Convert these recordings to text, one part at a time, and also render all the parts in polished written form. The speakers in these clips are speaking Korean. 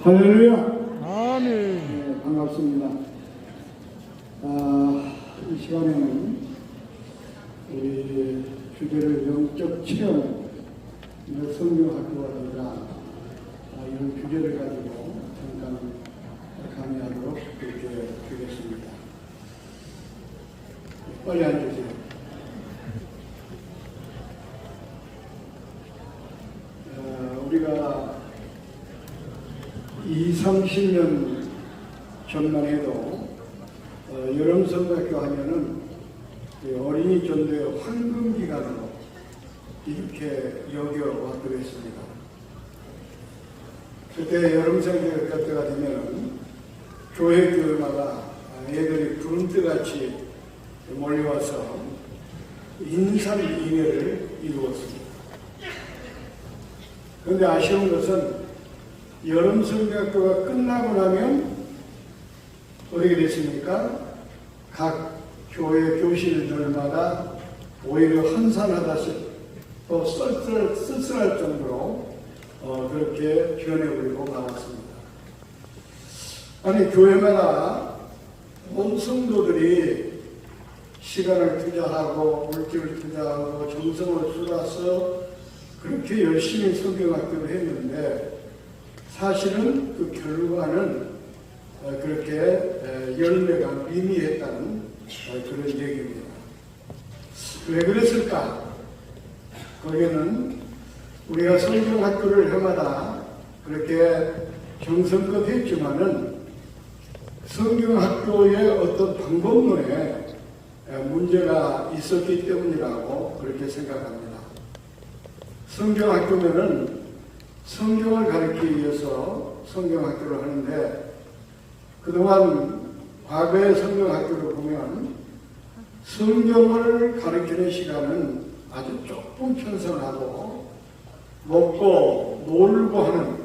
할렐루야. 아멘. 네, 반갑습니다. 이 시간에는 우리 주제를 영적 체험, 성경학교라든가 이런 주제를 가지고 잠깐 강의하도록 그렇게 되겠습니다. 빨리 앉으세요. 우리가 20-30년 전만 해도 여름성학교 하면은 어린이 전도의 황금기간으로 이렇게 여겨왔더랬습니다. 그때 여름성학교 때가 되면은 교회마다 애들이 구름뜨같이 몰려와서 인삼인회를 이루었습니다. 그런데 아쉬운 것은 여름성경학교가 끝나고 나면 어떻게 됐습니까? 각 교회 교실들마다 오히려 한산하다시 또 쓸쓸할 정도로 그렇게 변해버리고 말았습니다. 아니, 교회마다 온 성도들이 시간을 투자하고 물질을 투자하고 정성을 쏟아서 그렇게 열심히 성경학교를 했는데 사실은 그 결과는 그렇게 열매가 미미했다는 그런 얘기입니다. 왜 그랬을까? 거기에는 우리가 성경학교를 해마다 그렇게 정성껏 했지만은 성경학교의 어떤 방법론에 문제가 있었기 때문이라고 그렇게 생각합니다. 성경학교면은 성경을 가르치기 위해서 성경학교를 하는데 그동안 과거의 성경학교를 보면 성경을 가르치는 시간은 아주 조금 편성하고 먹고 놀고 하는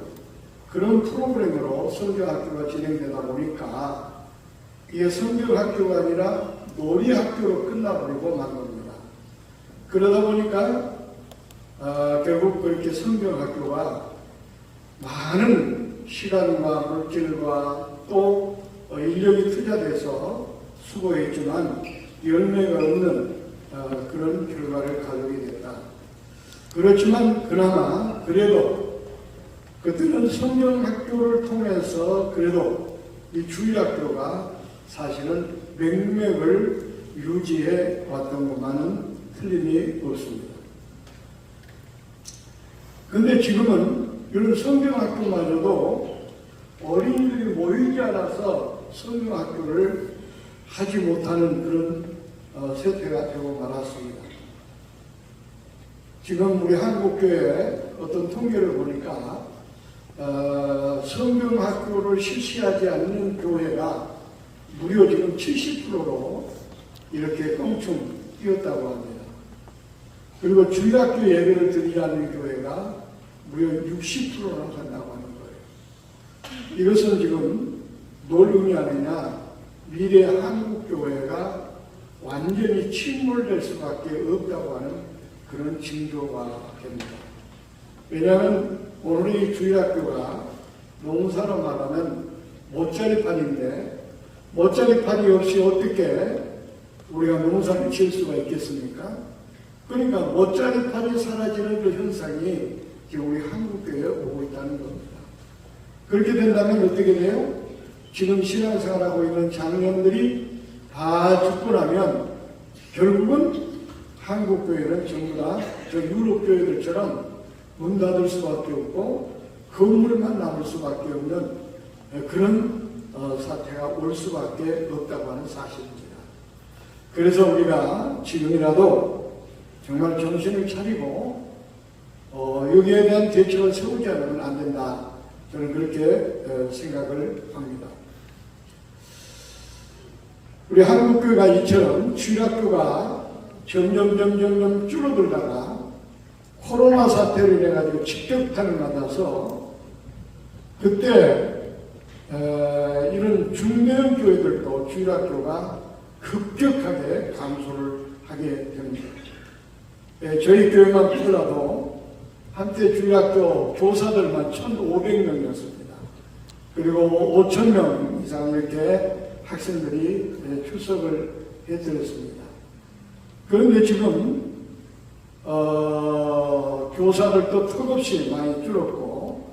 그런 프로그램으로 성경학교가 진행되다 보니까 이게 성경학교가 아니라 놀이학교로 끝나버리고 만 겁니다. 그러다 보니까 결국 그렇게 성경학교가 많은 시간과 물질과 또 인력이 투자돼서 수고했지만 열매가 없는 그런 결과를 가져오게 됐다. 그렇지만 그나마 그래도 그때는 성경학교를 통해서 그래도 이 주일학교가 사실은 맥락을 유지해 왔던 것만은 틀림이 없습니다. 그런데 지금은 이런 성경학교마저도 어린이들이 모이지 않아서 성경학교를 하지 못하는 그런 세태가 되고 말았습니다. 지금 우리 한국교회 어떤 통계를 보니까 성경학교를 실시하지 않는 교회가 무려 지금 70%로 이렇게 껑충 뛰었다고 합니다. 그리고 주일학교 예배를 드리지 않는 교회가 무려 60%나 한다고 하는 거예요. 이것은 지금 놀림이 아니냐, 미래 한국교회가 완전히 침몰될 수밖에 없다고 하는 그런 징조가 됩니다. 왜냐하면 오늘의 주일학교가 농사로 말하면 못자리판인데 못자리판이 없이 어떻게 우리가 농사를 지을 수가 있겠습니까? 그러니까 못자리판이 사라지는 그 현상이 지금 우리 한국교회에 오고 있다는 겁니다. 그렇게 된다면 어떻게 돼요? 지금 신앙생활하고 있는 장년들이 다 죽고 나면 결국은 한국교회는 전부 다 저 유럽교회들처럼 문 닫을 수밖에 없고 건물만 남을 수밖에 없는 그런 사태가 올 수밖에 없다고 하는 사실입니다. 그래서 우리가 지금이라도 정말 정신을 차리고 여기에 대한 대책을 세우지 않으면 안 된다. 저는 그렇게 생각을 합니다. 우리 한국교회가 이처럼 주일학교가 점점 줄어들다가 코로나 사태로 인해 가지고 직격탄을 맞아서 그때 이런 중대형 교회들도 주일학교가 급격하게 감소를 하게 됩니다. 저희 교회만 보더라도 한때 주일학교 교사들만 1,500명이었습니다. 그리고 5,000명 이상 이렇게 학생들이 출석을 해드렸습니다. 그런데 지금 교사들도 턱없이 많이 줄었고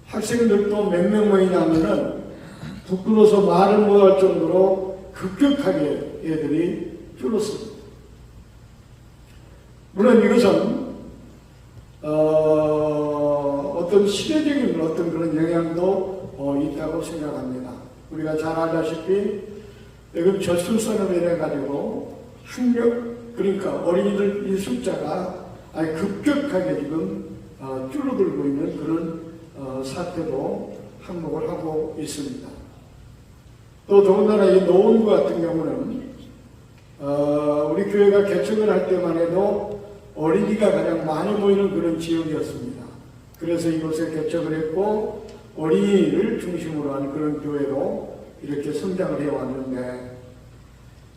학생들도 몇 명이냐면은 부끄러워서 말을 못할 정도로 급격하게 애들이 줄었습니다. 물론 이것은 어떤 시대적인 어떤 그런 영향도 있다고 생각합니다. 우리가 잘 알다시피 지금 저출산으로 인해 가지고 학력, 그러니까 어린이들 이 숫자가 아주 급격하게 지금 줄어들고 있는 그런 사태도 한몫을 하고 있습니다. 또 더군다나 이 노원구 같은 경우는 우리 교회가 개척을 할 때만 해도 어린이가 가장 많이 모이는 그런 지역이었습니다. 그래서 이곳에 개척을 했고 어린이를 중심으로 한 그런 교회로 이렇게 성장을 해왔는데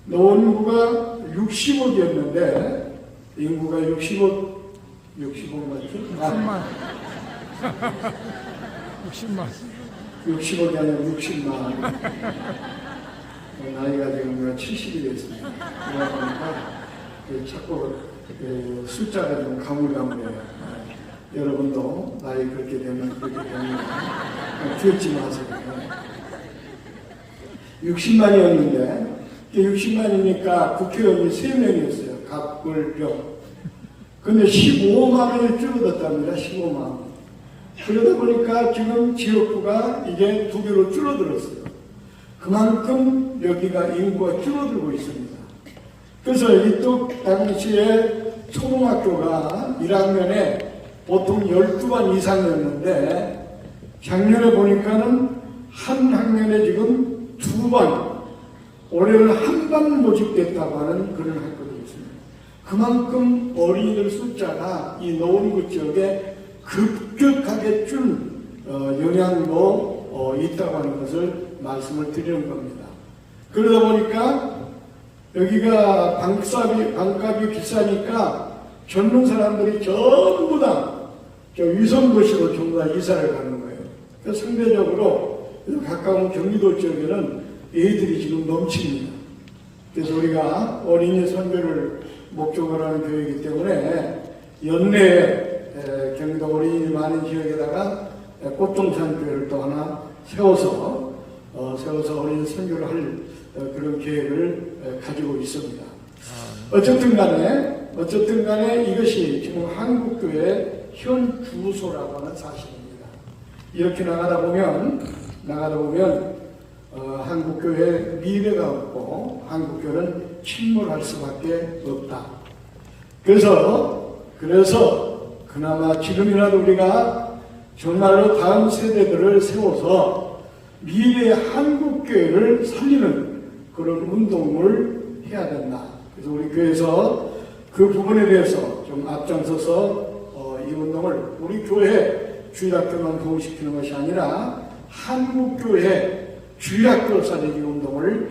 노원구가 60억이었는데 인구가 60억 맞죠? 60억이 아니라 60만. 나이가 지금 70이 됐습니다. 그러다 보니까 자꾸 숫자가 좀 가물가물해요. 여러분도 나이 그렇게 되면 두렵지 마세요. 60만이었는데 60만이니까 국회의원이 3명이었어요. 각별령. 근데 15만원이 줄어들었답니다. 15만. 그러다 보니까 지금 지역구가 이게 2배로 줄어들었어요. 그만큼 여기가 인구가 줄어들고 있습니다. 그래서 이쪽 당시에 초등학교가 1학년에 보통 12반 이상이었는데 작년에 보니까는 한 학년에 지금 2반, 올해는 한 반 모집됐다고 하는 그런 학교도 있습니다. 그만큼 어린이들 숫자가 이 노원구 지역에 급격하게 준 영향도 있다고 하는 것을 말씀을 드리는 겁니다. 그러다 보니까 여기가 방값이 비싸니까 젊은 사람들이 전부 다 저 위성도시로 전부 다 이사를 가는 거예요. 그래서 상대적으로 가까운 경기도 지역에는 애들이 지금 넘칩니다. 그래서 우리가 어린이 선교를 목적으로 하는 교회이기 때문에 연내에 경기도 어린이 많은 지역에다가 꽃동산 교회를 또 하나 세워서 어린이 선교를 할 그런 계획을 가지고 있습니다. 어쨌든 간에 이것이 지금 한국교회 현 주소라고 하는 사실입니다. 이렇게 나가다 보면 한국교회 미래가 없고 한국교회는 침몰할 수밖에 없다. 그래서 그나마 지금이라도 우리가 정말로 다음 세대들을 세워서 미래의 한국교회를 살리는 그런 운동을 해야 된다. 그래서 우리 교회에서 그 부분에 대해서 좀 앞장서서 이 운동을 우리 교회 주일학교만 부흥시키는 것이 아니라 한국교회 주일학교 살리기 운동을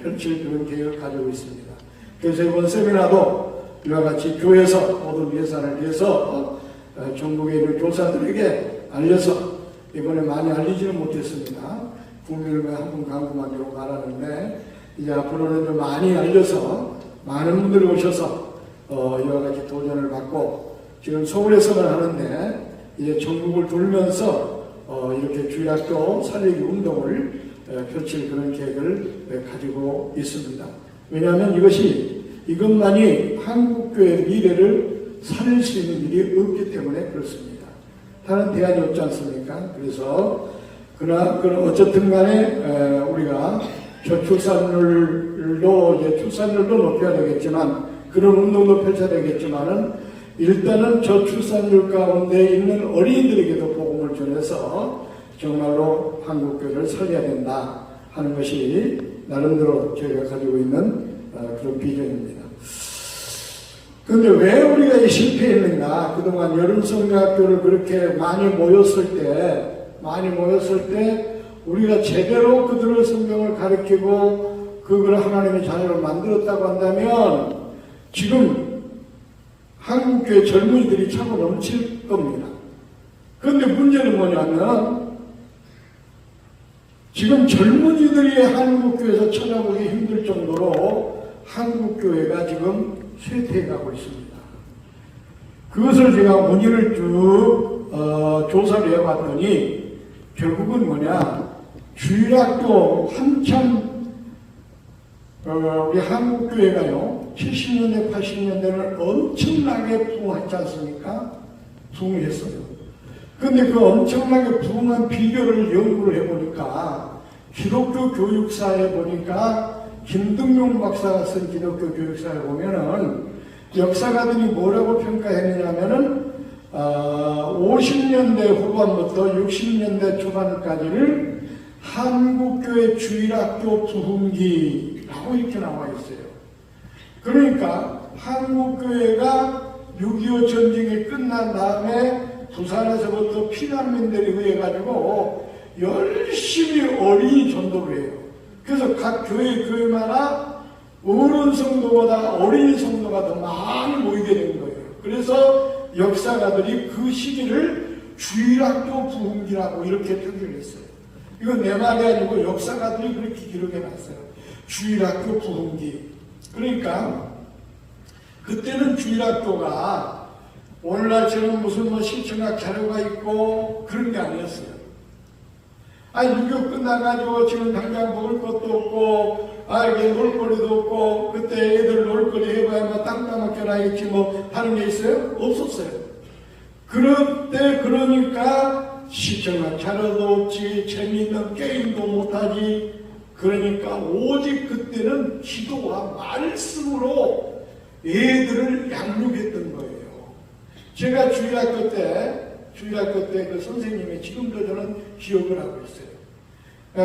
펼칠 그런 계획을 가지고 있습니다. 그래서 이번 세미나도 이와 같이 교회에서 모든 예산을 위해서 전국에 있는 교사들에게 알려서 이번에 많이 알리지는 못했습니다. 국민을 한번 강구하기로 말하는데 이제 앞으로는 좀 많이 알려서 많은 분들이 오셔서 이와 같이 도전을 받고 지금 서울에서만 하는데 이제 전국을 돌면서 이렇게 주일학교 살리기 운동을 펼칠 그런 계획을 가지고 있습니다. 왜냐하면 이것만이 한국교회의 미래를 살릴 수 있는 일이 없기 때문에 그렇습니다. 다른 대안이 없지 않습니까? 그래서 어쨌든 간에 우리가 출산율도 높여야 되겠지만 그런 운동도 펼쳐야 되겠지만은 일단은 저출산율 가운데 있는 어린이들에게도 복음을 전해서 정말로 한국교회를 살려야 된다 하는 것이 나름대로 저희가 가지고 있는 그런 비전입니다. 그런데 왜 우리가 실패했는가? 그동안 여름성경학교를 그렇게 많이 모였을 때 우리가 제대로 그들의 성경을 가르치고 그걸 하나님의 자녀로 만들었다고 한다면 지금 한국교회 젊은이들이 차고 넘칠 겁니다. 그런데 문제는 뭐냐면 지금 젊은이들이 한국교회에서 찾아보기 힘들 정도로 한국교회가 지금 쇠퇴해가고 있습니다. 그것을 제가 원인을 쭉 조사를 해봤더니 결국은 뭐냐, 주일학교 한참 우리 한국교회가요 70년대 80년대는 엄청나게 부흥했지 않습니까? 부흥했어요. 근데 그 엄청나게 부흥한 비결을 연구를 해보니까 기독교 교육사에 보니까 김등용 박사가 쓴 기독교 교육사에 보면은 역사가들이 뭐라고 평가했느냐면은 50년대 후반부터 60년대 초반까지를 한국교회 주일학교 부흥기라고 이렇게 나와 있어요. 그러니까 한국교회가 6.25 전쟁이 끝난 다음에 부산에서부터 피난민들에 의해 가지고 열심히 어린이 전도를 해요. 그래서 각 교회마다 어른 성도보다 어린이 성도가 더 많이 모이게 된 거예요. 그래서 역사가들이 그 시기를 주일학교 부흥기라고 이렇게 표기를 했어요. 이건 내 말이 아니고 역사가들이 그렇게 기록해 놨어요. 주일학교 부흥기. 그러니까 그때는 주일학교가 오늘날처럼 무슨 뭐 실천학 자료가 있고 그런 게 아니었어요. 아니 6.25 끝나가지고 지금 당장 먹을 것도 없고 이게 놀거리도 없고 그때 애들 놀거리 해봐야 뭐 땅 따먹겨라 했지 뭐 하는 게 있어요? 없었어요. 그때 그러니까 실천학 자료도 없지 재미있는 게임도 못하지. 그러니까 오직 그때는 기도와 말씀으로 애들을 양육했던 거예요. 제가 주일학교 때 그 선생님이 지금도 저는 기억을 하고 있어요.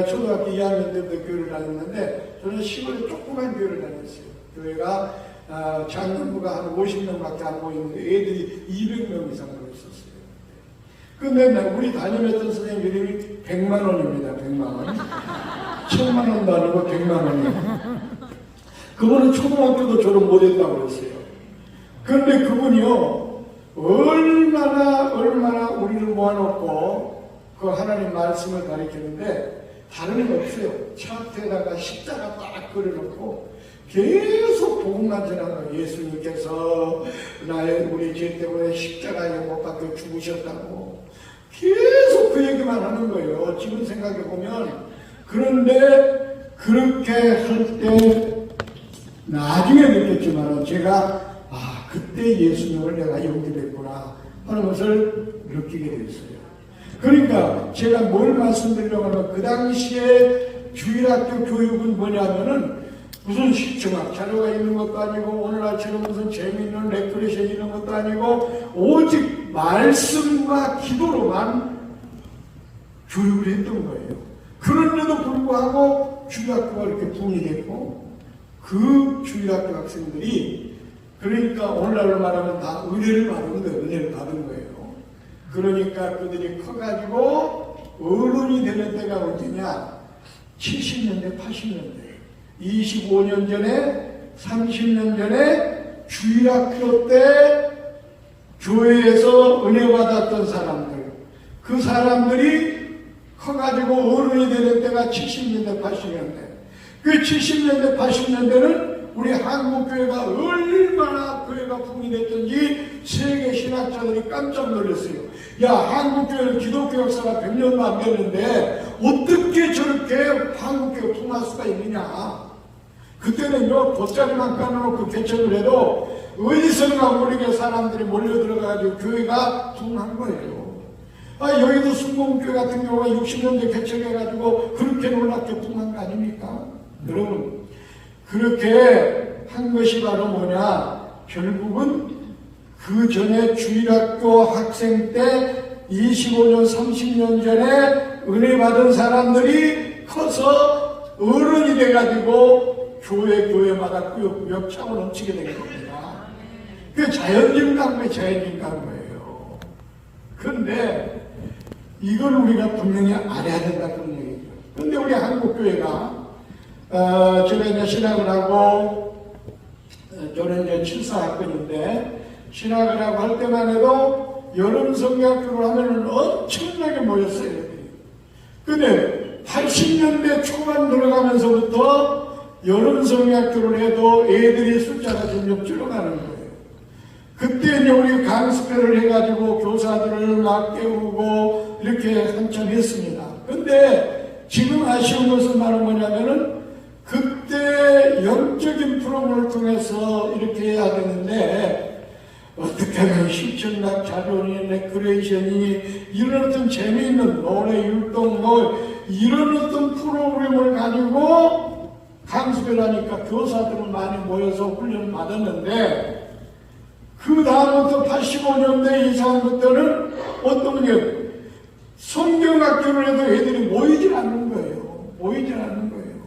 초등학교 2학년 때부터 교회를 다녔는데 저는 시골에 조그만 교회를 다녔어요. 교회가 장년부가 한 50명밖에 안 모이는데 애들이 200명 이상으로 있었어요. 근데 우리 담임했던 선생님 이름이 100만 원입니다. 100만 원. 1000만 원도 아니고 100만 원이에요. 그분은 초등학교도 졸업 못했다고 그랬어요. 그런데 그분이요 얼마나 우리를 모아놓고 그 하나님 말씀을 가르치는데 다른 건 없어요. 차 앞에다가 십자가 딱 그려놓고 계속 복음만 전하는 거예요. 예수님께서 우리 죄 때문에 십자가에 못 박혀 죽으셨다고 계속 그 얘기만 하는 거예요. 지금 생각해 보면. 그런데 그렇게 할 때 나중에 느꼈지만 제가 그때 예수님을 내가 영접했구나 하는 것을 느끼게 됐어요. 그러니까 제가 뭘 말씀드리려고 하면 그 당시에 주일학교 교육은 뭐냐면은 무슨 실증학 자료가 있는 것도 아니고 오늘날처럼 무슨 재미있는 레크레이션 이런 것도 아니고 오직 말씀과 기도로만 교육을 했던 거예요. 그런데도 불구하고 주일학교가 이렇게 부흥이 됐고 그 주일학교 학생들이 그러니까 오늘날로 말하면 다 은혜를 받은 거예요. 은혜를 받은 거예요. 그러니까 그들이 커가지고 어른이 되는 때가 언제냐? 70년대, 80년대. 25년 전에, 30년 전에 주일학교 때 교회에서 은혜 받았던 사람들. 그 사람들이 커가지고 어른이 되는 때가 70년대, 80년대. 그 70년대, 80년대는 우리 한국교회가 얼마나 교회가 부흥이 됐던지 세계 신학자들이 깜짝 놀랐어요. 야, 한국교회는 기독교 역사가 100년도 안 됐는데 어떻게 저렇게 한국교회가 부흥할 수가 있느냐. 그때는요 돗자리만 까놓고 개척을 해도 어디선가 모르게 사람들이 몰려 들어가가지고 교회가 부흥한 거예요. 여의도 순공교회 같은 경우가 60년대 개척해가지고 그렇게 놀랍게 부흥한 거 아닙니까? 여러분, 그렇게 한 것이 바로 뭐냐? 결국은 그 전에 주일학교 학생 때 25년, 30년 전에 은혜 받은 사람들이 커서 어른이 돼가지고 교회마다 꾸역꾸역 차고 넘치게 된 겁니다. 그 자연인간거예요. 그런데 이걸 우리가 분명히 알아야 된다 그런 얘기죠. 그런데 우리 한국교회가 제가 이제 신학을 하고 저는 이제 74학번인데 신학을 하고 할 때만 해도 여름 성경학교를 하면은 엄청나게 모였어요. 근데 80년 2000년대 초반 들어가면서부터 여름 성리학교를 해도 애들이 숫자가 점점 줄어가는 거예요. 그때 이제 우리 강습회를 해가지고 교사들을 막 깨우고 이렇게 한참 했습니다. 근데 지금 아쉬운 것은 바로 뭐냐면은 그때 영적인 프로그램을 통해서 이렇게 해야 되는데 어떻게 하면 실천학 자료니 레크레이션이 이런 어떤 재미있는 노래 율동 이런 어떤 프로그램을 가지고 강습을 하니까 교사들은 많이 모여서 훈련을 받았는데 그 다음부터 85년대 이상부터는 어떤 게 성경학교를 해도 애들이 모이질 않는 거예요. 모이질 않는 거예요.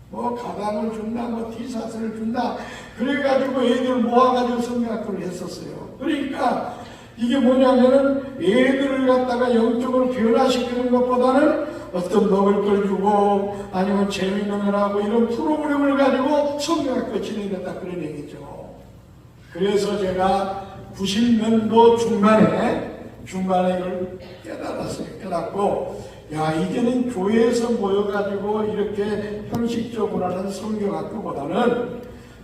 뭐 가방을 준다, 뭐 티셔츠를 준다. 그래가지고 애들 모아가지고 성경학교를 했었어요. 그러니까 이게 뭐냐면은 애들을 갖다가 영적으로 변화시키는 것보다는 어떤 먹을 걸 주고 아니면 재미있는 걸 하고 이런 프로그램을 가지고 성경학교 진행했다 그런 얘기죠. 그래서 제가 90년도 중반에 이걸 깨달았어요. 깨닫고 야 이제는 교회에서 모여가지고 이렇게 형식적으로 하는 성경학교보다는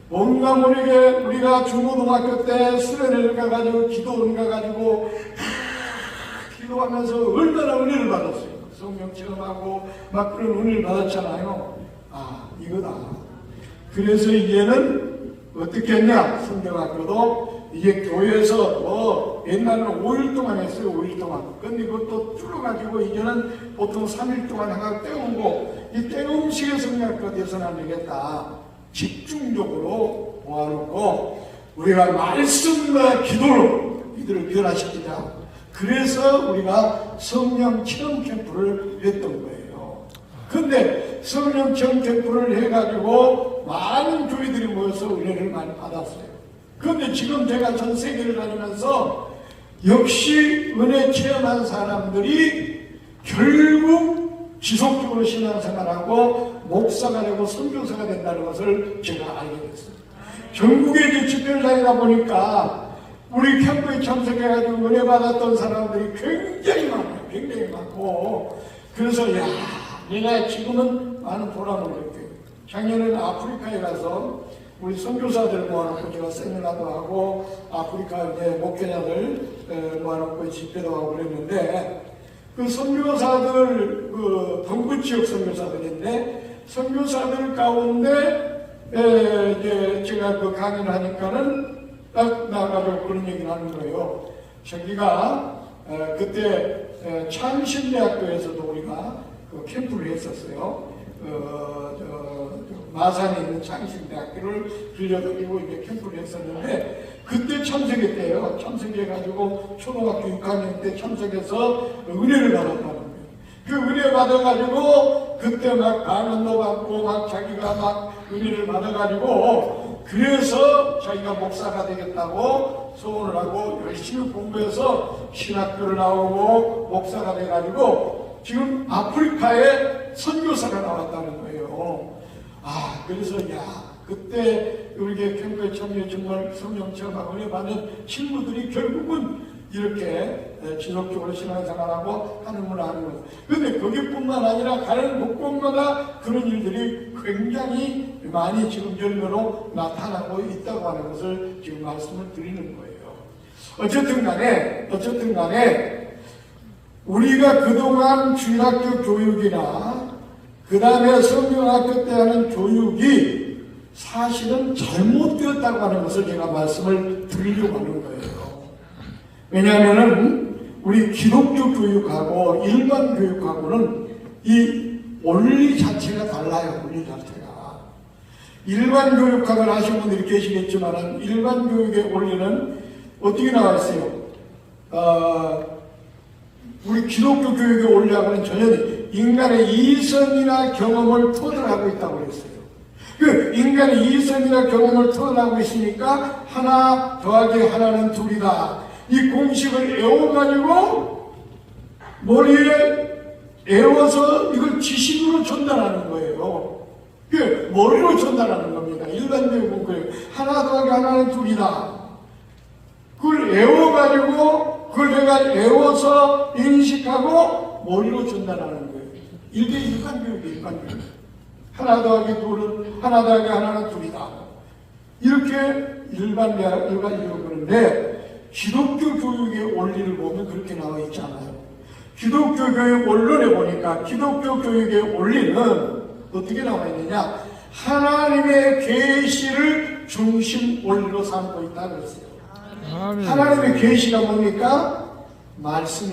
뭔가 우리가 중고등학교 때 수련회를 가가지고 기도원 가가지고 기도하면서 얼마나 은혜를 받았어요. 성경 체험하고 막 그런 은혜를 받았잖아요. 아 이거다. 그래서 이제는 어떻게 했냐? 성경학교도 이게 교회에서 뭐 옛날에는 5일 동안 했어요. 5일 동안. 근데 그것도 줄여가지고 이제는 보통 3일 동안 하나 때우고 이 때움식의 성경학교가 돼서는 안 되겠다. 집중적으로 모아놓고 우리가 말씀과 기도로 이들을 변화시키자. 그래서 우리가 성령 체험 캠프를 했던 거예요. 근데 성령 체험 캠프를 해가지고 많은 교회들이 모여서 은혜를 많이 받았어요. 그런데 지금 제가 전 세계를 다니면서 역시 은혜 체험한 사람들이 결국 지속적으로 신앙생활하고 목사가 되고 선교사가 된다는 것을 제가 알게 됐어요. 전국에 이제 집회를 다니다 보니까 우리 캠프에 참석해가지고 은혜 받았던 사람들이 굉장히 많아요. 굉장히 많고 그래서 야 내가 지금은 많은 보람을 느껴요. 작년에는 아프리카에 가서 우리 선교사들 모아놓고 제가 세미나도 하고 아프리카 이제 목회자들 모아놓고 집회도 하고 그랬는데 그 선교사들 그 동부 지역 선교사들인데 선교사들 가운데 이제 제가 그 강의를 하니까는 딱 나가지고 그런 얘기를 하는 거예요. 저기가 그때 창신대학교에서도 우리가 그 캠프를 했었어요. 마산에 있는 창신대학교를 빌려드리고 이제 캠프를 했었는데 그때 참석했대요. 참석해가지고 초등학교 6학년 때 참석해서 은혜를 받았다는 거예요. 그 은혜 받아가지고 그때 막 강연도 받고 막 자기가 막 은혜를 받아가지고 그래서 자기가 목사가 되겠다고 소원을 하고 열심히 공부해서 신학교를 나오고 목사가 돼가지고 지금 아프리카에 선교사가 나왔다는 거예요. 아 그래서 야 그때 우리 캠프에 참여 정말 성령 체험하고 은혜 받은 친구들이 결국은 이렇게 지속적으로 신앙생활하고 하는구나 하는 거예요. 그런데 거기뿐만 아니라 가는 곳곳마다 그런 일들이 굉장히 많이 지금 열매로 나타나고 있다고 하는 것을 지금 말씀을 드리는 거예요. 어쨌든 간에 우리가 그동안 중학교 교육이나 그 다음에 성경학교 때 하는 교육이 사실은 잘못되었다고 하는 것을 제가 말씀을 드리려고 하는 거예요. 왜냐하면은 우리 기독교 교육하고 일반 교육하고는 이 원리 자체가 달라요. 원리 자체가. 일반 교육학을 하신 분들이 계시겠지만 일반 교육의 원리는 어떻게 나와 있어요? 우리 기독교 교육의 원리하고는 전혀 인간의 이성이나 경험을 토대하고 있다고 그랬어요. 그 인간의 이성이나 경험을 토대하고 있으니까 하나 더하기 하나는 둘이다. 이 공식을 애워가지고 머리에 애워서 이걸 지식으로 전달하는 거예요. 그 머리로 전달하는 겁니다. 일반 교육은 그래요. 하나 더하기 하나는 둘이다. 그걸 애워가지고 그걸 내가 애워서 인식하고 머리로 전달하는 거예요. 일대일관교육이에요. 일관교육. 하나 더하기 둘은 하나 더하기 하나는 둘이다. 이렇게 일반교육을 그런데 기독교 교육의 원리를 보면 그렇게 나와 있지 않아요. 기독교 교육 원론에 보니까 기독교 교육의 원리는 어떻게 나와 있느냐? 하나님의 계시를 중심 원리로 삼고 있다 그랬어요. 하나님의 계시가 뭡니까? 말씀.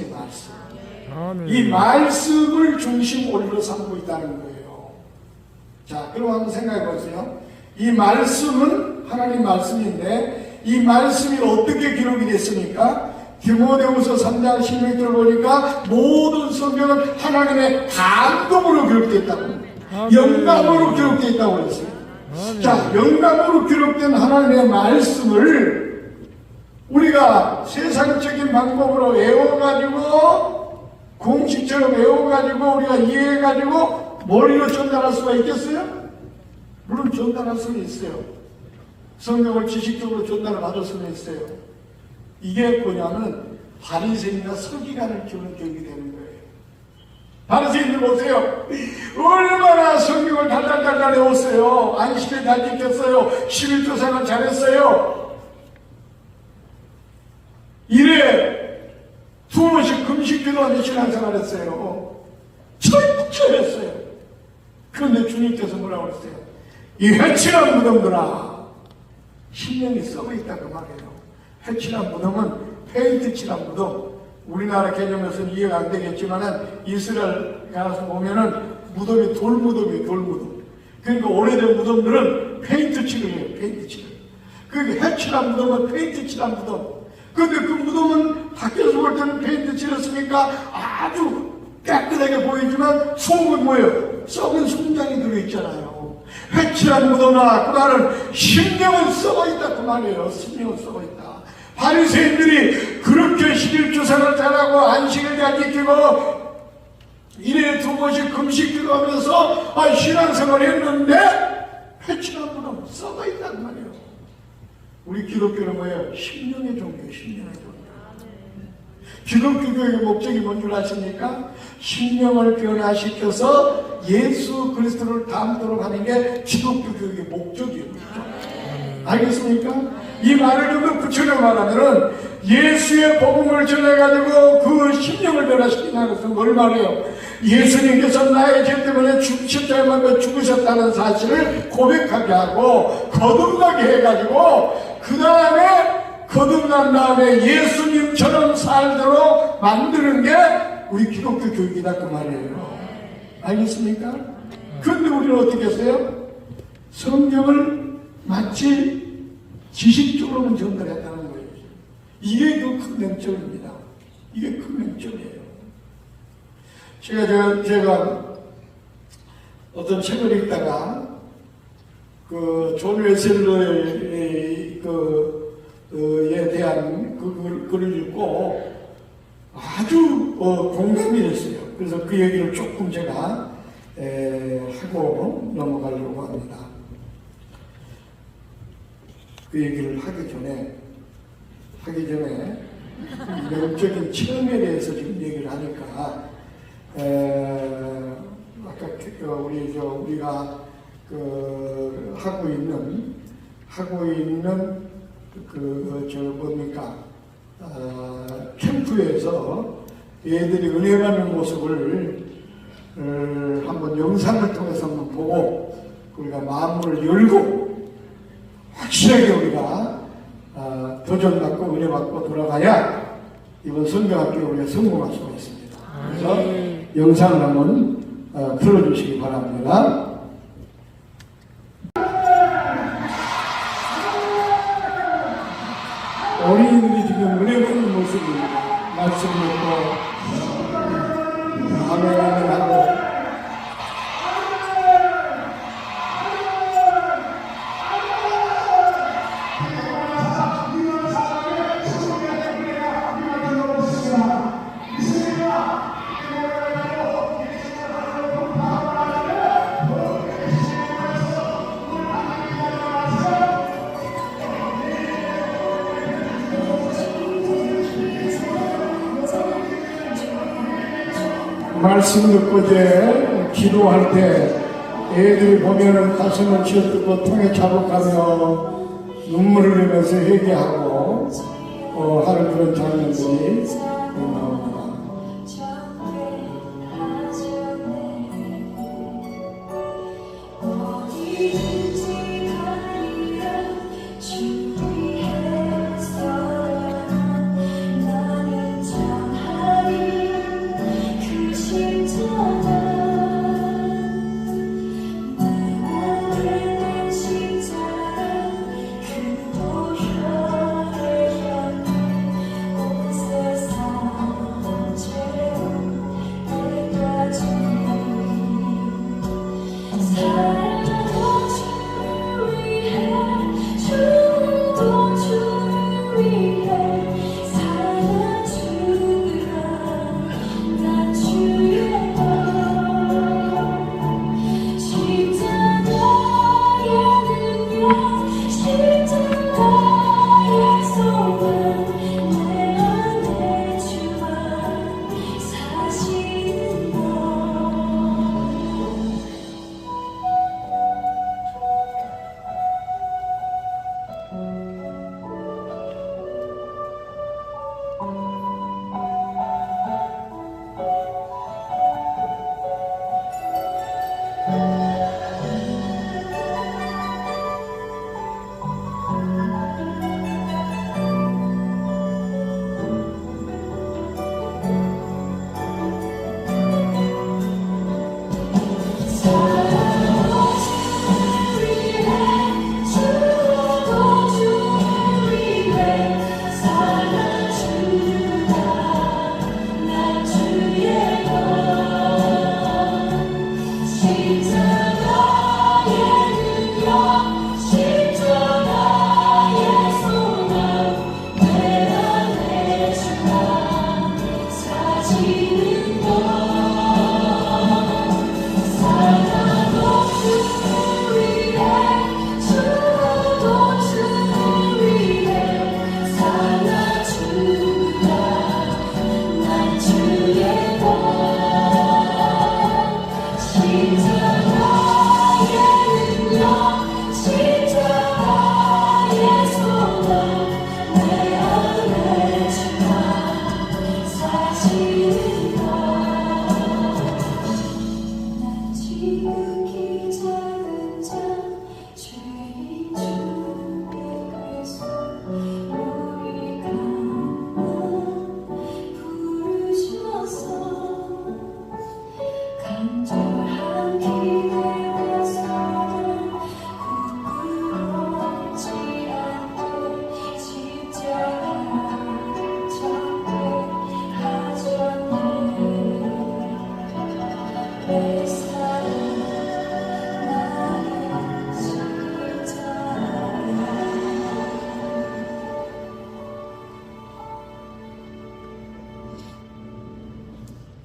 이 말씀을 중심 원리로 삼고 있다는 거예요. 자, 그럼 한번 생각해 보세요. 이 말씀은 하나님 말씀인데 이 말씀이 어떻게 기록이 됐습니까? 디모데후서 3장 16절을 보니까 모든 성경은 하나님의 감동으로 기록됐다고, 영감으로 기록됐다고 그랬어요. 자, 영감으로 기록된 하나님의 말씀을 우리가 세상적인 방법으로 외워가지고 공식처럼 외워가지고 우리가 이해해가지고 머리로 전달할 수가 있겠어요? 물론 전달할 수는 있어요. 성경을 지식적으로 전달을 받을 수는 있어요. 이게 뭐냐면 바리새인과 서기관을 키우는 교육이 되는 거예요. 바리새인들 보세요. 얼마나 성경을 달달달달 외웠어요. 안식일 잘 지켰어요. 11조상을 잘했어요. 일에 2번씩 금식기도하는 신앙생활 했어요. 철저했어요. 그런데 주님께서 뭐라고 그랬어요? 이 해치한 무덤들아, 신령이 썩어있다 그 말이에요. 해치한 무덤은 페인트 칠한 무덤. 우리나라 개념에서는 이해가 안 되겠지만 이스라엘 가서 보면은 무덤이 돌무덤이에요. 돌무덤. 그러니까 오래된 무덤들은 페인트 칠을 해요. 페인트 칠을. 그러니까 해치한 무덤은 페인트 칠한 무덤. 그런데 그 무덤은 밖에서 볼 때는 페인트 칠했으니까 아주 깨끗하게 보이지만 속은 뭐예요? 썩은 송장이 들어있잖아요. 회칠한 무덤아, 그 말은 심령은 썩어있다 그 말이에요. 심령은 썩어있다. 바리새인들이 그렇게 11조상을 잘하고 안식을 잘 지키고 1년에 2번씩 금식 기도하면서 신앙생활을 했는데 회칠한 무덤 썩어있다 그 말이에요. 우리 기독교는 뭐예요? 심령의 종교예요. 심령의 종교. 기독교 교육의 목적이 뭔 줄 아십니까? 심령을 변화시켜서 예수 그리스도를 닮도록 하는 게 기독교 교육의 목적이에요. 알겠습니까? 이 말을 좀 더 구체적으로 말하면은 예수의 복음을 전해가지고 그 심령을 변화시키는 것은 뭘 말해요? 예수님께서 나의 죄 때문에 십자가에 죽으셨다는 사실을 고백하게 하고 거듭나게 해가지고 그 다음에 거듭난 다음에 예수님처럼 살도록 만드는 게 우리 기독교 교육이다 그 말이에요. 알겠습니까? 그런데 우리는 어떻게 했어요? 성경을 마치 지식적으로는 전달했다는 거예요. 이게 그 큰 맹점입니다. 이게 큰 맹점이에요. 제가 어떤 책을 읽다가 존 웨슬러의 에 대한 그 글을 읽고 아주 공감이 됐어요. 그래서 그 얘기를 조금 제가 하고 넘어가려고 합니다. 그 얘기를 하기 전에 영적인 체험에 대해서 지금 얘기를 하니까 아까 우리가 하고 있는 캠프에서 애들이 은혜 받는 모습을 한번 영상을 통해서 한번 보고 우리가 마음을 열고 확실하게 우리가 도전받고 은혜 받고 돌아가야 이번 성경학교에 우리가 성공할 수가 있습니다. 그래서 영상을 한번 틀어주시기 바랍니다. 어린이들이 지금 은혜 받는 모습입니다. 말씀 듣고 아멘 하고 말씀 듣고 이제 기도할 때 애들이 보면은 가슴을 쥐어뜯고 통에 자복하며 눈물을 흘리면서 회개하고 하는 그런 장면들이 나옵니다.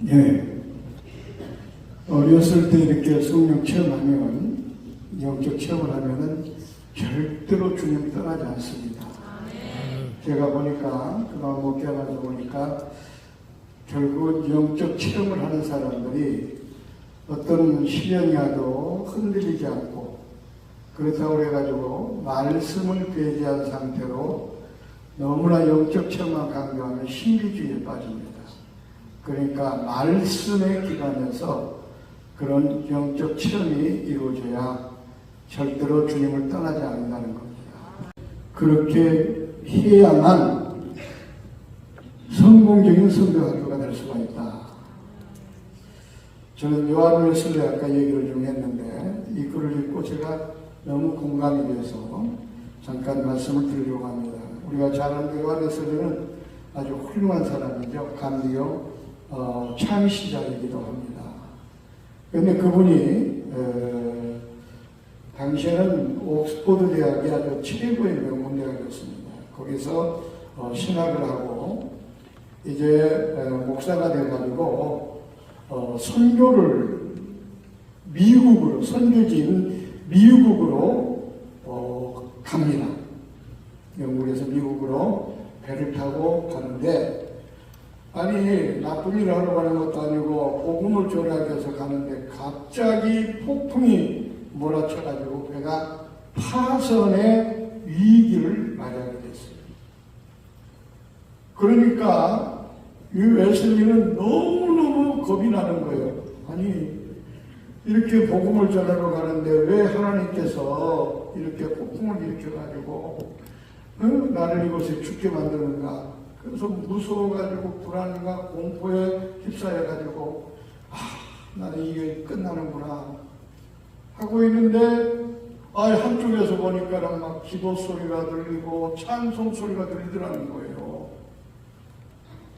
네. 어렸을 때 이렇게 성령 체험하면, 영적 체험을 하면은 절대로 주님 떠나지 않습니다. 제가 보니까, 그동안 목회하면서 보니까, 결국 영적 체험을 하는 사람들이 어떤 시련이 와도 흔들리지 않고, 그렇다고 해가지고 말씀을 배제한 상태로 너무나 영적 체험만 강조하면 신비주의에 빠집니다. 그러니까 말씀에 기반해서 그런 영적 체험이 이루어져야 절대로 주님을 떠나지 않는다는 겁니다. 그렇게 해야만 성공적인 선교학교가 될 수가 있다. 저는 요한 웨슬리 아까 얘기를 좀 했는데 이 글을 읽고 제가 너무 공감이 돼서 잠깐 말씀을 드리려고 합니다. 우리가 잘 아는 요한 웨슬리는 아주 훌륭한 사람이죠. 감리교 창시자이기도 합니다. 그런데 그분이 당시에는 옥스퍼드 대학이 아주 최고의 명문대학이었습니다. 거기서 신학을 하고 이제 목사가 돼가지고 선교를 미국으로, 선교지인 미국으로 갑니다. 영국에서 미국으로 배를 타고 가는데 아니 나쁜 일을 하러 가는 것도 아니고 복음을 전하기 위해서 가는데 갑자기 폭풍이 몰아쳐가지고 배가 파선의 위기를 맞이하게 됐어요. 그러니까 이 웨슬리는 너무너무 겁이 나는 거예요. 아니 이렇게 복음을 전하러 가는데 왜 하나님께서 이렇게 폭풍을 일으켜가지고 나를 이곳에 죽게 만드는가. 그래서 무서워가지고 불안과 공포에 휩싸여가지고 나는 이게 끝나는구나 하고 있는데 한쪽에서 보니까 막 기도 소리가 들리고 찬송 소리가 들리더라는 거예요.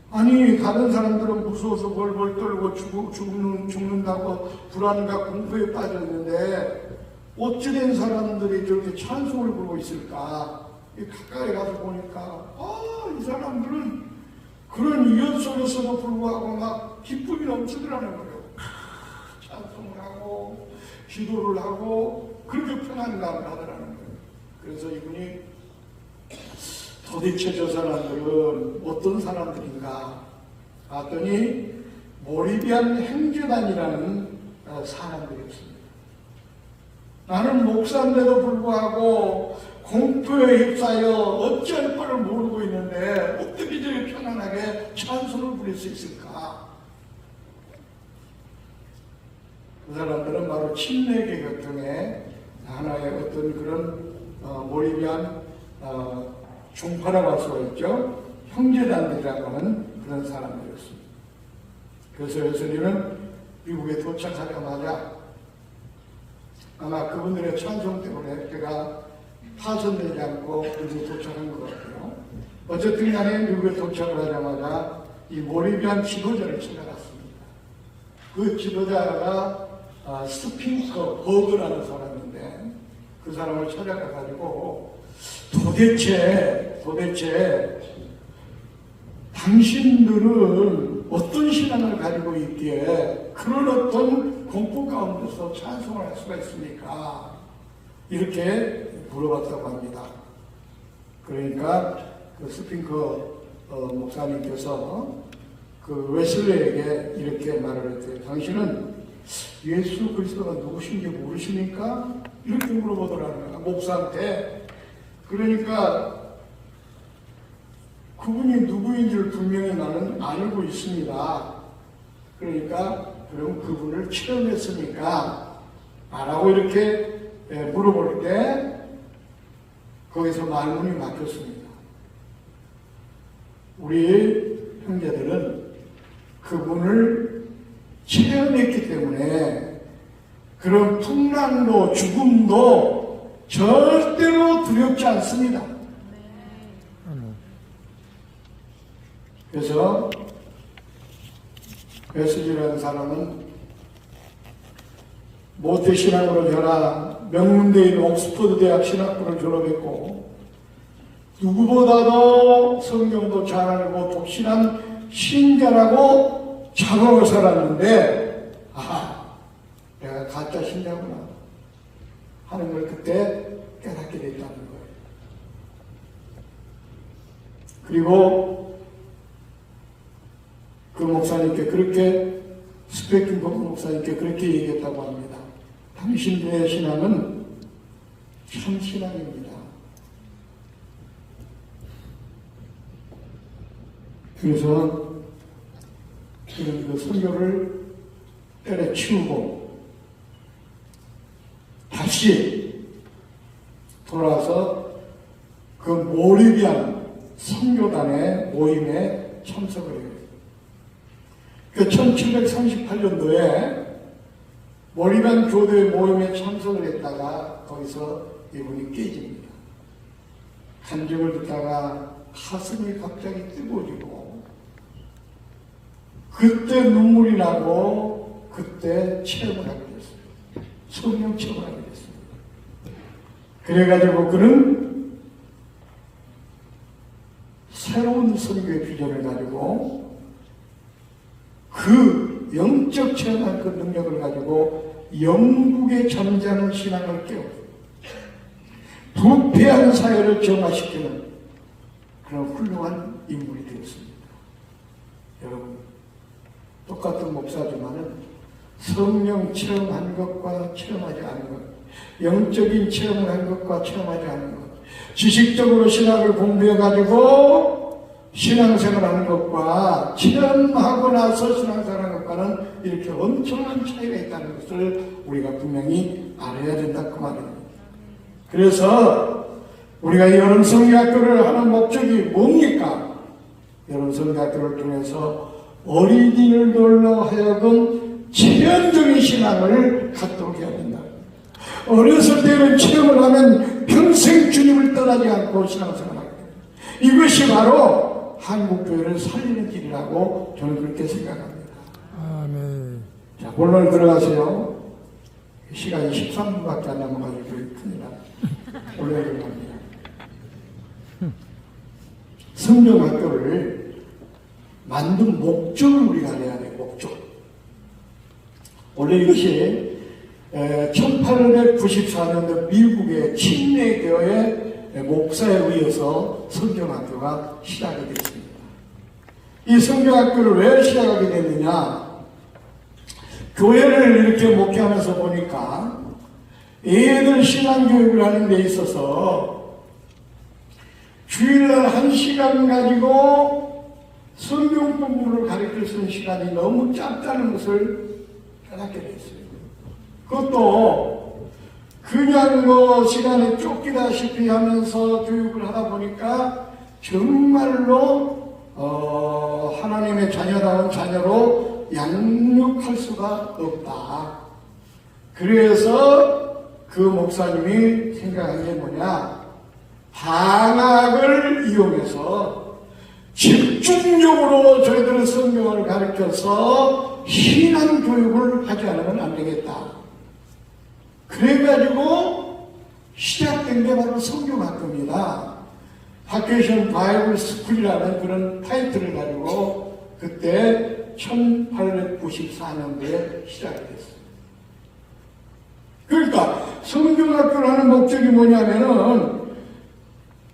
아니 다른 사람들은 무서워서 벌벌 떨고 죽는다고 불안과 공포에 빠졌는데 어찌된 사람들이 저렇게 찬송을 부르고 있을까. 가까이 가서 보니까 이 사람들은 그런 위협 속에서도 불구하고 막 기쁨이 넘치더라는 거예요. 찬송을 하고 기도를 하고 그렇게 평안감을 하더라는 거예요. 그래서 이분이 도대체 저 사람들은 어떤 사람들인가 봤더니 모리비안 행제단이라는 사람들이었습니다. 나는 목사인데도 불구하고 공포에 휩싸여 어찌할 바를 모르고 있는데 어떻게 저렇게 편안하게 찬송을 부릴 수 있을까? 그 사람들은 바로 침례계 계통의 하나의 어떤 그런 모리비안 종파라고 할 수가 있죠. 형제단들이라고 하는 그런 사람들이었습니다. 그래서 웨슬리는 미국에 도착하자마자 아마 그분들의 찬송 때문에 제가 파손되지 않고 그들이 도착한 것 같아요. 어쨌든 간에 미국에 도착을 하자마자 이 모리비안 지도자를 찾아갔습니다. 그 지도자가 스핑커 버그라는 사람인데 그 사람을 찾아가가지고 도대체 당신들은 어떤 신앙을 가지고 있기에 그런 어떤 공포 가운데서 찬송을 할 수가 있습니까? 이렇게 물어봤다고 합니다. 그러니까 그 스핑커 목사님께서 그 웨슬리에게 이렇게 말을 했대요. 당신은 예수 그리스도가 누구신지 모르십니까? 이렇게 물어보더라는 거야, 목사한테. 그러니까 그분이 누구인지를 분명히 나는 알고 있습니다. 그러니까 그럼 그분을 체험했습니까? 라고 이렇게 물어볼 때 거기서 말문이 막혔습니다. 우리 형제들은 그분을 체험했기 때문에 그런 풍랑도 죽음도 절대로 두렵지 않습니다. 그래서 웨슬리라는 사람은 모태신앙으로 전하 명문대인 옥스퍼드 대학 신학부를 졸업했고 누구보다도 성경도 잘 알고 독실한 신자라고 자랑을 살았는데 내가 가짜 신자구나 하는 걸 그때 깨닫게 됐다는 거예요. 그리고 그 목사님께 그렇게 스페킹버그 목사님께 그렇게 얘기했다고 합니다. 당신들의 신앙은 참 신앙입니다. 그래서 그 선교를 때려치우고 다시 돌아와서 그 모리비안 선교단의 모임에 참석을 해요. 그 1738년도에 모리비안 교도의 모임에 참석을 했다가 거기서 이분이 깨집니다. 간증을 듣다가 가슴이 갑자기 뜨거워지고 그때 눈물이 나고 그때 체험을 하게 됐어요. 성령 체험을 하게 됐습니다. 그래가지고 그는 새로운 선교의 비전을 가지고 그 영적 체험한 그 능력을 가지고 영국의 잠자는 신앙을 깨워 부패한 사회를 정화시키는 그런 훌륭한 인물이 되었습니다. 여러분, 똑같은 목사지만은 성령 체험한 것과 체험하지 않은 것, 영적인 체험을 한 것과 체험하지 않은 것, 지식적으로 신학을 공부해가지고 신앙생활하는 것과 체험하고 나서 신앙생활하는 것과는 이렇게 엄청난 차이가 있다는 것을 우리가 분명히 알아야 된다 그 말입니다. 그래서 우리가 여름 성경학교를 하는 목적이 뭡니까? 여름 성경학교를 통해서 어린이들로 하여금 체험적인 신앙을 갖도록 해야 된다. 어렸을 때는 체험을 하면 평생 주님을 떠나지 않고 신앙생활하게 됩니다. 이것이 바로 한국교회를 살리는 길이라고 저는 그렇게 생각합니다. 아멘. 자, 본론 들어가세요. 시간이 13분밖에 안 남아가지고 큰일 나. 본론에 들어갑니다. 성경학교를 만든 목적을 우리가 알아야 돼요. 목적. 원래 이것이 1894년도 미국의 침례교회 목사에 의해서 성경학교가 시작이 됐습니다. 이 성경학교를 왜 시작하게 됐느냐? 교회를 이렇게 목회하면서 보니까 애들 신앙교육을 하는 데 있어서 주일날 1시간 가지고 성경 공부를 가르칠 수 있는 시간이 너무 짧다는 것을 깨닫게 됐어요. 그것도 그냥 시간에 쫓기다시피 하면서 교육을 하다 보니까 정말로 하나님의 자녀다운 자녀로 양육할 수가 없다. 그래서 그 목사님이 생각한 게 뭐냐? 방학을 이용해서 집중적으로 저희들은 성경을 가르쳐서 신앙 교육을 하지 않으면 안 되겠다. 그래가지고 시작된 게 바로 성경학교입니다. 바케이션 바이블 스쿨이라는 그런 타이틀을 가지고 그때 1894년도에 시작이 됐어요. 그러니까 성경학교를 하는 목적이 뭐냐면은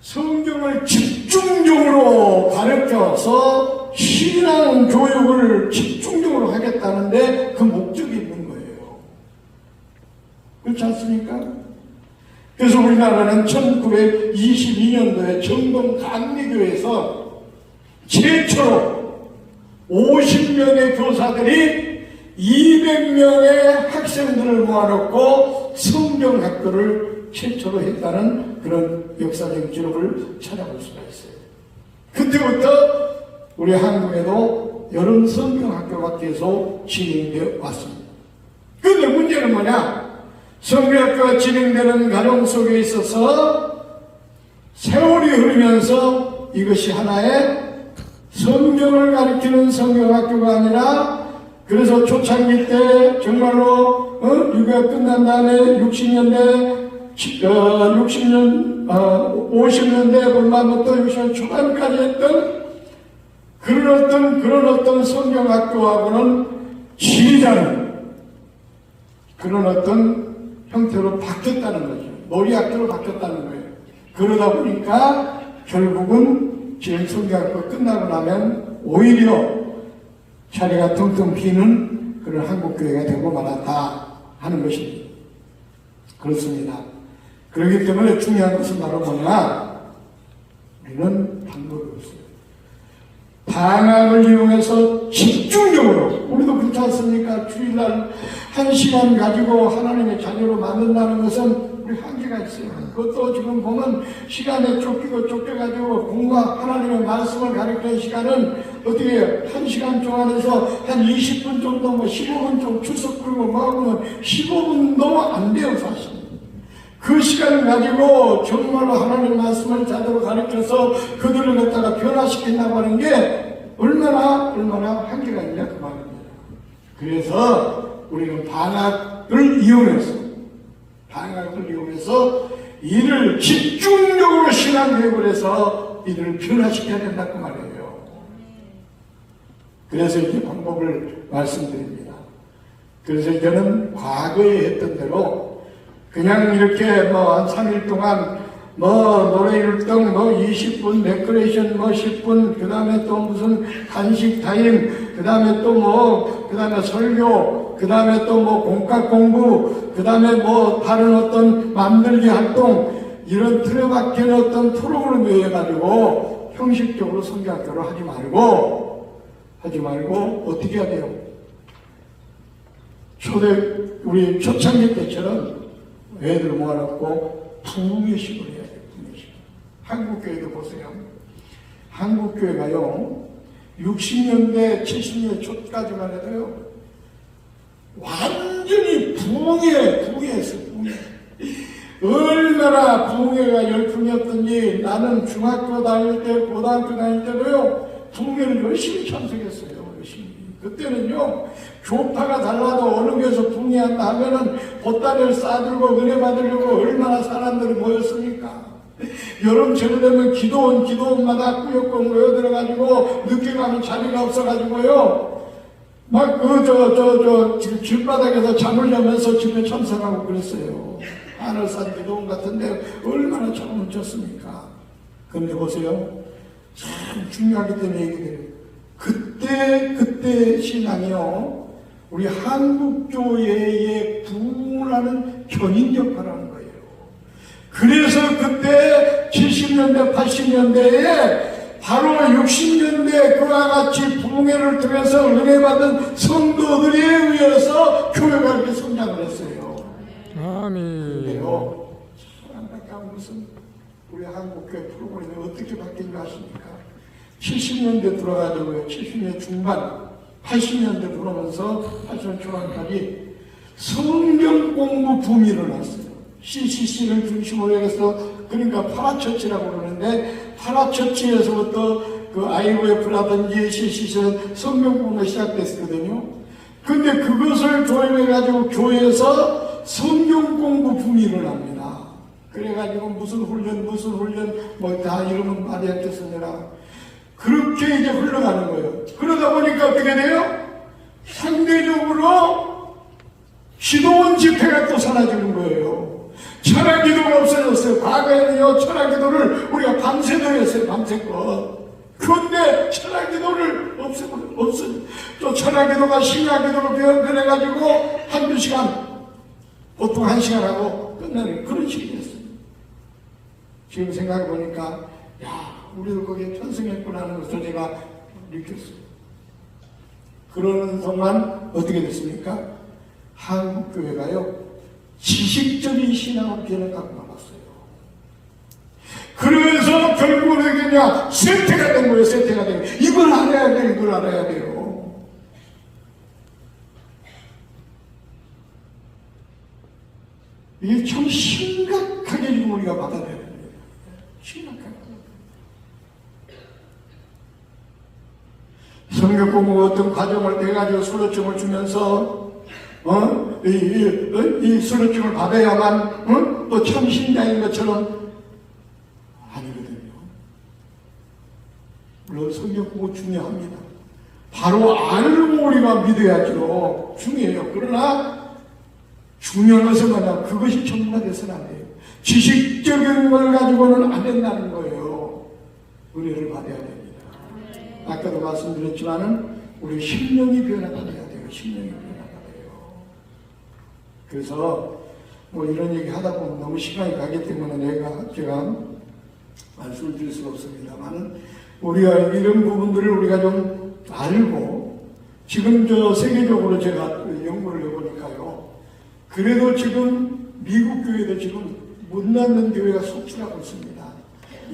성경을 집중적으로 가르쳐서 신앙 교육을 집중적으로 하겠다는데 그 목적이 있는 거예요. 그렇지 않습니까? 그래서 우리나라는 1922년도에 정동 강리교에서 최초로 50명의 교사들이 200명의 학생들을 모아놓고 성경학교를 최초로 했다는 그런 역사적 기록을 찾아볼 수가 있어요. 그때부터 우리 한국에도 여름 성경학교가 계속 진행되어 왔습니다. 그런데 문제는 뭐냐? 성경학교가 진행되는 과정 속에 있어서 세월이 흐르면서 이것이 하나의 성경을 가르치는 성경학교가 아니라 그래서 초창기 때 정말로 6.25가 끝난 다음에 50년대 본반부터 60년 초반까지 했던 그런 어떤 성경학교하고는 지리자는 그런 어떤 형태로 바뀌었다는 거죠. 놀이학교로 바뀌었다는 거예요. 그러다 보니까 결국은 지금 성경학교 끝나고 나면 오히려 자리가 텅텅 비는 그런 한국교회가 되고 말았다 하는 것입니다. 그렇습니다. 그렇기 때문에 중요한 것은 바로 뭐냐? 우리는 방법이 없어요. 방학을 이용해서 집중적으로, 우리도 그렇지 않습니까? 주일날 1시간 가지고 하나님의 자녀로 만든다는 것은 우리 한계가 있어요. 그것도 지금 보면 시간에 쫓겨가지고 공부와 하나님의 말씀을 가르치는 시간은 어떻게 1시간 동안에서 한 20분 정도 15분 정도 출석 부르고 뭐하고는 15분도 안 돼요, 사실. 그 시간을 가지고 정말로 하나님의 말씀을 제대로 가르쳐서 그들을 갖다가 변화시킨다고 하는 게 얼마나 한계가 있냐 그 말입니다. 그래서 우리는 방학을 이용해서 이를 집중적으로 신앙교육을 해서 이들을 변화시켜야 된다 그 말이에요. 그래서 이제 방법을 말씀드립니다. 그래서 저는 과거에 했던 대로 그냥 이렇게 한 3일 동안 노래 1등 20분, 데코레이션 10분, 그 다음에 또 무슨 간식 타임, 그 다음에 또 그 다음에 설교, 그 다음에 또 공과 공부, 그 다음에 다른 어떤 만들기 활동, 이런 틀에 박힌 어떤 프로그램을 해가지고 형식적으로 성경학교를 하지 말고 어떻게 해야 돼요? 우리 초창기 때처럼 애들 모아놓고 부흥회식을 해야 돼요. 부흥회식. 한국교회도 보세요. 한국교회가요 60년대 70년대 초까지만 해도요 완전히 부흥했어요. 얼마나 부흥회가 열풍이었던지 나는 중학교 다닐 때 고등학교 다닐 때도요 부흥회를 열심히 참석했어요. 열심히. 그때는요 교파가 달라도 어느 교회에서 부흥회한다 하면은 보따리를 싸들고 은혜 받으려고 얼마나 사람들이 모였습니까? 여름철이 되면 기도원마다 꾸역꾸역 모여들어가지고 늦게 가면 자리가 없어가지고요 막 길바닥에서 잠을 자면서 집에 참석하고 그랬어요. 하늘산 기도원 같은데 얼마나 잠을 쳤습니까? 근데 보세요. 참 중요하기 때문에 얘기해요. 그때 신앙이요 우리 한국교회의 부흥을 하는 견인 역할을 하는 거예요. 그래서 그때 70년대 80년대에 바로 60년대 그와 같이 부흥회를 통해서 은혜 받은 성도들에 의해서 교회가 이렇게 성장을 했어요. 아멘. 그런데요 참 안타까운 것은 우리 한국교회 프로그램이 어떻게 바뀐가 아십니까? 70년대 들어가지고요 70년 중반 80년대 들어오면서 80년 초반까지 성경 공부 붐이 일어났어요. CCC를 중심으로 해서 그러니까 파라처치라고 그러는데 파라처치에서부터 그 IOF라든지 CCC는 성경 공부가 시작됐거든요. 근데 그것을 조임해가지고 교회에서 성경 공부 붐이 일어납니다. 그래가지고 무슨 훈련 다 이름은 말이 없겠습니다. 그렇게 이제 흘러가는 거예요. 그러다 보니까 어떻게 돼요? 상대적으로 기도원 집회가 또 사라지는 거예요. 철학 기도가 없어졌어요. 과거에는요, 철학 기도를 우리가 밤새도 했어요. 밤새껏. 그런데 철학 기도를 또 철학 기도가 신약 기도로 변해가지고 한두 시간, 보통 1시간 하고 끝나는 그런 식이 됐어요. 지금 생각해보니까, 우리도 거기에 편승했구나 하는 것을 제가 느꼈어요. 그러는 동안 어떻게 됐습니까? 한국교회가요, 지식적인 신앙을 변해가고 나갔어요. 그래서 결국은 그냥 세태가 된 거예요. 세태가 된 거예요. 이걸 알아야 돼요. 이게 참 심각하게 지금 우리가 받아들여야 됩니다. 심각하게. 성경 공부 어떤 과정을 내가지고 수료증을 주면서 이 수료증을 받아야만 또 참 신자인 것처럼 아니거든요. 물론 성경 공부 중요합니다. 바로 알고 우리가 믿어야죠. 중요해요. 그러나 중요한 것은 뭐냐, 그것이 전부가 돼서는 안 돼요. 지식적인 걸 가지고는 안 된다는 거예요. 은혜를 받아야 됩니다. 아까도 말씀드렸지만은 우리 심령이 변화가 돼야 돼요. 심령이 변화가 돼요. 그래서 이런 얘기 하다 보면 너무 시간이 가기 때문에 제가 말씀을 드릴 수가 없습니다만은 우리가 이런 부분들을 우리가 좀 알고 지금 세계적으로 제가 연구를 해보니까요. 그래도 지금 미국 교회도 지금 못 낳는 교회가 속출하고 있습니다.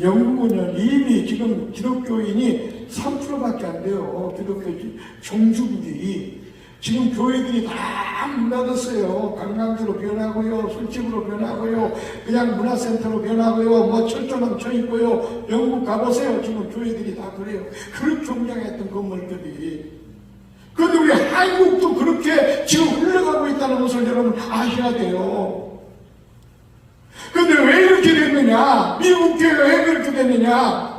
영국은 이미 지금 기독교인이 3%밖에 안 돼요. 기독교 종주국이. 지금 교회들이 다 문 닫았어요. 관광지로 변하고요. 술집으로 변하고요. 그냥 문화센터로 변하고요. 철저 넘쳐 있고요. 영국 가보세요. 지금 교회들이 다 그래요. 그렇게 경장했던 건물들이. 그런데 우리 한국도 그렇게 지금 흘러가고 있다는 것을 여러분 아셔야 돼요. 그런데 왜 이렇게 됐느냐? 미국 교회가 왜 그렇게 됐느냐?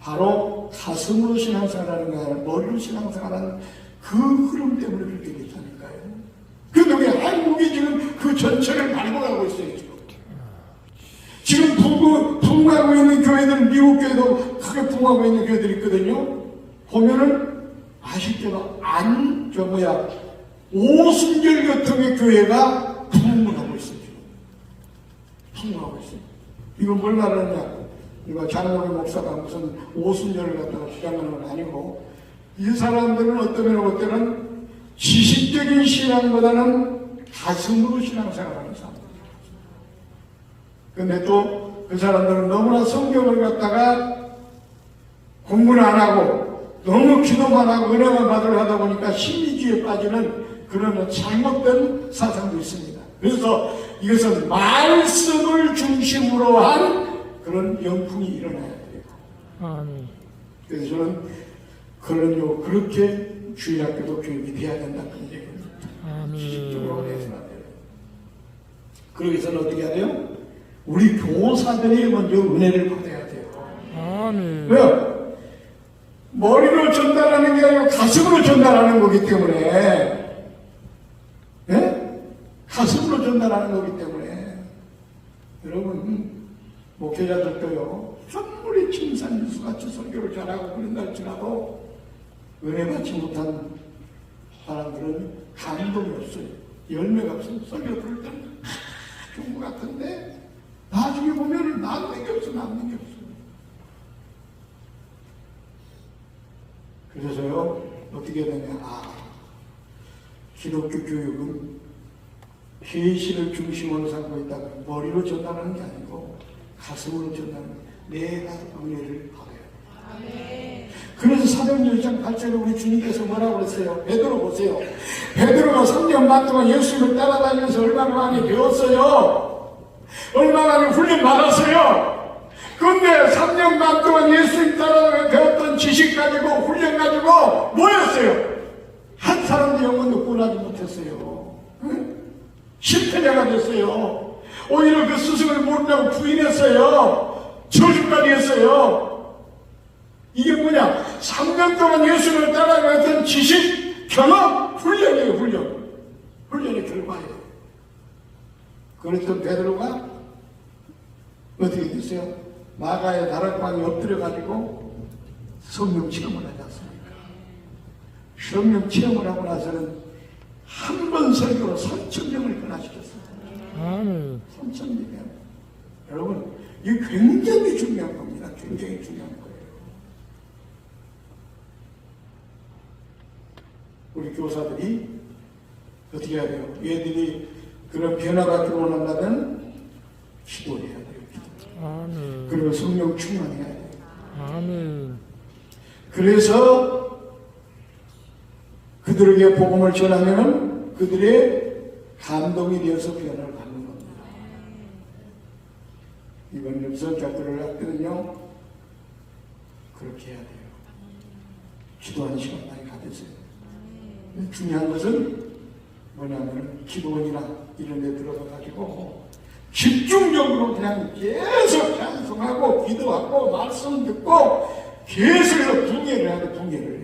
바로 가슴으로 신앙생활하는 거 아니라 머리로 신앙생활하는 그 흐름 때문에 그렇게 됐다니까요. 그런데 우리 한국이 지금 그 전체를 밟아가고 있어요. 지금. 부흥하고 있는 교회들은 미국 교회도 크게 부흥하고 있는 교회들이 있거든요. 보면은 아쉽게도 오순절 교통의 교회가 부흥을 하고 있어요. 부흥하고 있어요. 이건 뭘 말하느냐? 이거 장로의 목사가 무슨 오순절을 갖다가 주장하는 건 아니고, 이 사람들은 어떤 때는 지식적인 신앙보다는 가슴으로 신앙생활하는 사람들. 근데 또 그 사람들은 너무나 성경을 갖다가 공부를 안 하고 너무 기도만 하고 은혜만 받으려 하다 보니까 심리주의에 빠지는 그런 잘못된 사상도 있습니다. 그래서 이것은 말씀을 중심으로 한 그런 영풍이 일어나야 돼요. 아멘. 그래서 저는 그렇게 주일학교도 교육이 돼야 된다 그런 얘기입니다. 지식적으로 해서는 안 돼요. 그러기 위해서는 어떻게 해야 돼요? 우리 교사들이 먼저 은혜를 받아야 돼요. 아멘. 왜요? 머리로 전달하는 게 아니고 가슴으로 전달하는 거기 때문에, 네? 가슴으로 전달하는 거기 때문에, 여러분, 목회자들도요, 아무리 칭찬일수같이 설교를 잘하고 그런다 할지라도 은혜 받지 못한 사람들은 감동이 없어요. 열매가 없어요. 설교 들을 때는 좋은 것 같은데 나중에 보면 남는 게 없어. 그래서요, 어떻게 되냐, 기독교 교육은 계시를 중심으로 삼고 있다고 머리로 전달하는 게 아니고 가슴으로 전달하는 거예요. 내가 은혜를 받아야 돼요. 그래서 사도행전 1장 8절에 우리 주님께서 뭐라고 그랬어요? 베드로 보세요. 베드로가 3년 반 동안 예수님을 따라다니면서 얼마나 많이 배웠어요? 얼마나 많이 훈련 받았어요? 그런데 3년 반 동안 예수님 따라다니면서 배웠던 지식 가지고 훈련 가지고 뭐였어요? 한 사람도 영혼도 구원하지 못했어요. 응? 실패자가 됐어요. 오히려 그 스승을 모른다고 부인했어요. 저주까지 했어요. 이게 뭐냐? 3년 동안 예수를 따라가던 지식, 경험, 훈련이에요. 훈련의 결과예요. 그랬던 베드로가 어떻게 됐어요? 마가의 다락방에 엎드려가지고 성령 체험을 하지 않습니까? 성령 체험을 하고 나서는 한 번 설교로 3,000명을 변화시켰어요. 아멘. 3,000명. 여러분, 이게 굉장히 중요한 겁니다. 굉장히 중요한 거예요. 우리 교사들이 어떻게 해야 돼요? 얘들이 그런 변화가 들어오려면 기도해야 돼요. 기도. 아멘. 그리고 성령 충만해야 돼요. 아멘. 그래서 그들에게 복음을 전하면 그들의 감동이 되어서 변화를 받는 겁니다. 이번 염소학교를 할 때는요, 그렇게 해야 돼요. 기도하는 시간 많이 가지세요. 중요한 것은 뭐냐면 기도원이나 이런 데 들어가가지고 집중적으로 그냥 계속 찬송하고 기도하고 말씀 듣고 계속해서 붕괴를 해야 돼요. 붕괴를.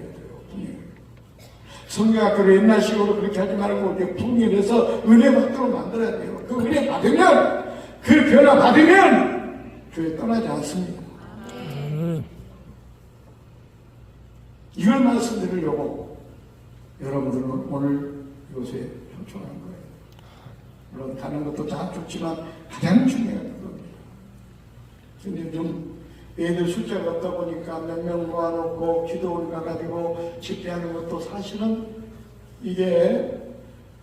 성경학교를 옛날식으로 그렇게 하지 말고 이렇게 붕괴해서 은혜 받도록 만들어야 돼요. 그 은혜 받으면, 그 변화 받으면 교회 떠나지 않습니다. 이걸 말씀드리려고 여러분들은 오늘 요새 초청한 거예요. 물론 가는 것도 다 좋지만 가장 중요한 겁니다. 근데 좀 애들 숫자가 없다 보니까 몇 명 모아놓고 기도원 가가지고 집회하는 것도 사실은 이게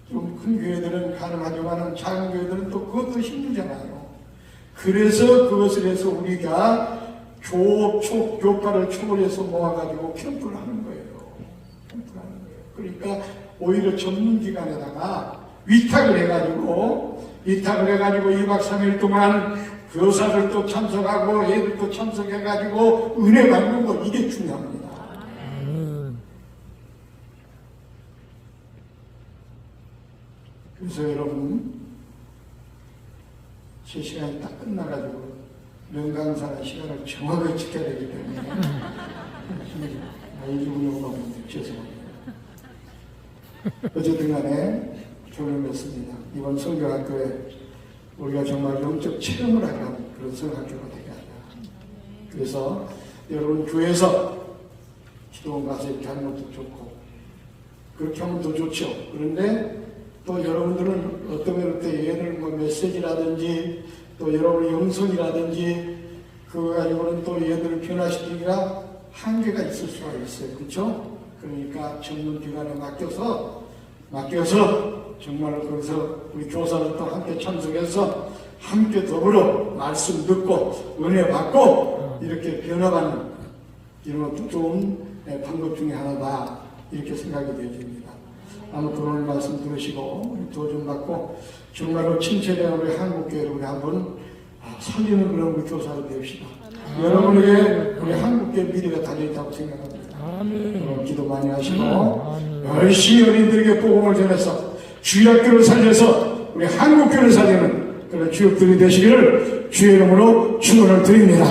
좀 큰 교회들은 가능하지만 작은 교회들은 또 그것도 힘들잖아요. 그래서 그것을 해서 우리가 교파를 초월해서 모아가지고 캠프를 하는 거예요. 그러니까 오히려 전문기관에다가 위탁을 해가지고 2박 3일 동안 교사들도 참석하고 애들도 참석해가지고 은혜 받는 거, 이게 중요합니다. 그래서 여러분, 제 시간이 딱 끝나가지고 명강사의 시간을 정확하게 지켜야 되기 때문에 일부러 오면 죄송합니다. 어쨌든 간에 결론을 냈습니다. 이번 성경학교에 우리가 정말 영적 체험을 하는 그런 성학교가 되게 하자. 그래서 여러분 교회에서 기도원 가서 이렇게 하는 것도 좋고 그렇게 하면 더 좋죠. 그런데 또 여러분들은 어떤 때 예를 뭐 메시지라든지 또 여러분의 영성이라든지 그거 가지고는 또 얘들을 변화시키기가 한계가 있을 수가 있어요. 그렇죠? 그러니까 전문기관에 맡겨서 정말 거기서 우리 교사들 또 함께 참석해서 함께 더불어 말씀 듣고 은혜 받고 이렇게 변화받는 이런 것도 좋은 방법 중에 하나다 이렇게 생각이 되어집니다. 아무튼 오늘 말씀 들으시고 도움 받고 정말로 친체된 우리 한국교회를 우리 한번 살리는 그런 우리 교사로 되십시다. 여러분에게 우리 한국교회 미래가 달려있다고 생각합니다. 아멘. 기도 많이 하시고 열심히 어린이들에게 복음을 전해서 주일학교를 살려서 우리 한국교회를 살리는 그런 주역들이 되시기를 주의 이름으로 축원을 드립니다.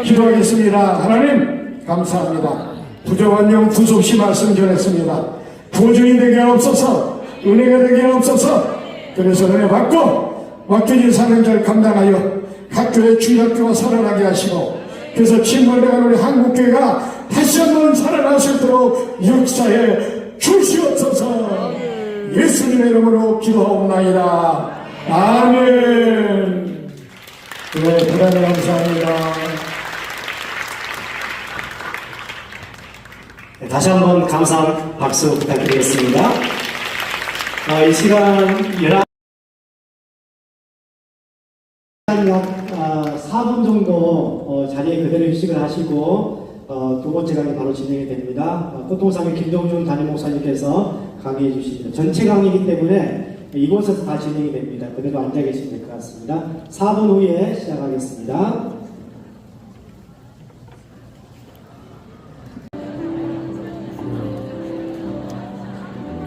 기도하겠습니다. 하나님 감사합니다. 부족한 영 두서없이 말씀 전했습니다. 보증이 되게 없어서 은혜가 되게 없어서 그래서 은혜 받고 맡겨진 사명자를 감당하여 학교의 주일학교가 살아나게 하시고 그래서 침몰되는 우리 한국교회가 다시 한번 살아날 수 있도록 역사에 주시옵소서. 예수님의 이름으로 기도하옵나이다. 아멘. 네, 대단히 감사합니다. 네, 다시 한번 감사 박수 부탁드리겠습니다. 이 시간 4분 정도 자리에 그대로 휴식을 하시고 두 번째 강의 바로 진행이 됩니다. 꽃동상의 김동준 담임 목사님께서 강의해 주십니다. 전체 강의이기 때문에 이곳에서 다 진행이 됩니다. 그대로 앉아 계시면 될 것 같습니다. 4분 후에 시작하겠습니다.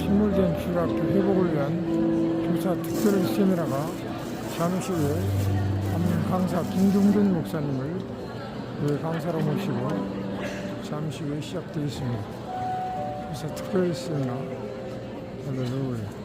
침몰된 주일학교 회복을 위한 교사 특별 세미나가 잠시 후에 강사 김종준 목사님을 강사로 모시고 잠시 후에 시작되겠습니다. 교사 특별 세미나 할렐루야.